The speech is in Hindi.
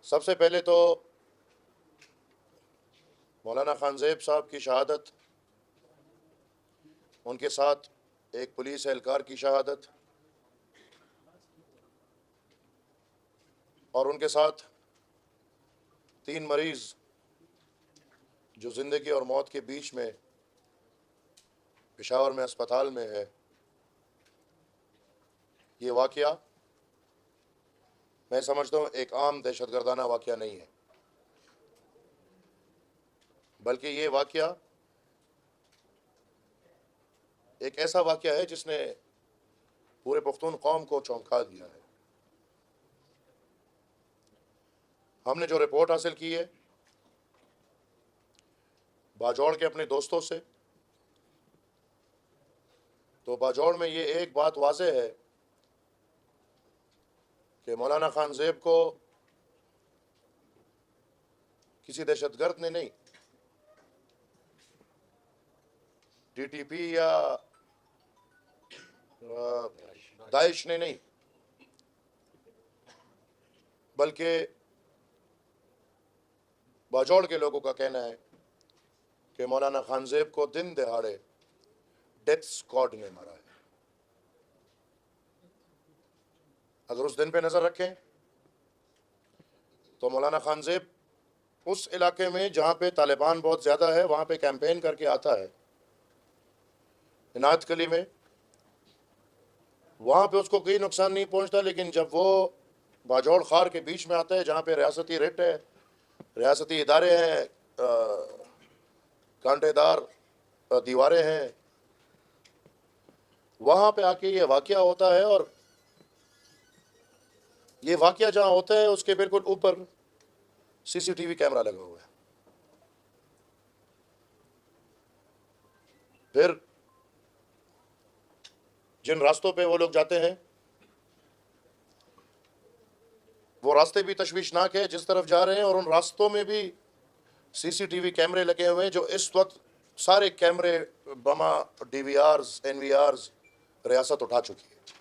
सबसे पहले तो मौलाना खानज़ेब साहब की शहादत, उनके साथ एक पुलिस एहलकार की शहादत और उनके साथ 3 मरीज़ जो ज़िंदगी और मौत के बीच में पेशावर में अस्पताल में है, ये वाक़या मैं समझता हूँ एक आम दहशतगर्दाना वाक़या नहीं है, बल्कि ये वाक़या एक ऐसा वाक़या है जिसने पूरे पख्तून कौम को चौंका दिया है। हमने जो रिपोर्ट हासिल की है बाजौड़ के अपने दोस्तों से, तो बाजौड़ में ये एक बात वाज़ेह है कि मौलाना खानज़ेब को किसी दहशतगर्द ने नहीं, टीटीपी या दाइश ने नहीं, बल्कि बाजौड़ के लोगों का कहना है कि मौलाना खानज़ेब को दिन दहाड़े डेथ स्क्वाड ने मारा है। अगर उस दिन पे नजर रखें तो मौलाना खानज़ेब उस इलाके में जहां पे तालिबान बहुत ज्यादा है वहां पे कैंपेन करके आता है, इनायत कली में, वहां पे उसको कोई नुकसान नहीं पहुंचता। लेकिन जब वो बाजौड़ खार के बीच में आता है जहां पे रियासती रिट है, रियासती इदारे हैं, कांटेदार दीवारें हैं, वहां पे आके ये वाकया होता है। और ये वाकया जहां होता है उसके बिल्कुल ऊपर सीसीटीवी कैमरा लगा हुआ है। फिर जिन रास्तों पे वो लोग जाते हैं वो रास्ते भी तशवीशनाक है जिस तरफ जा रहे हैं, और उन रास्तों में भी सीसीटीवी कैमरे लगे हुए हैं जो इस वक्त सारे कैमरे, बमा, डीवीआरस, एनवीआरस रियासत उठा चुकी है।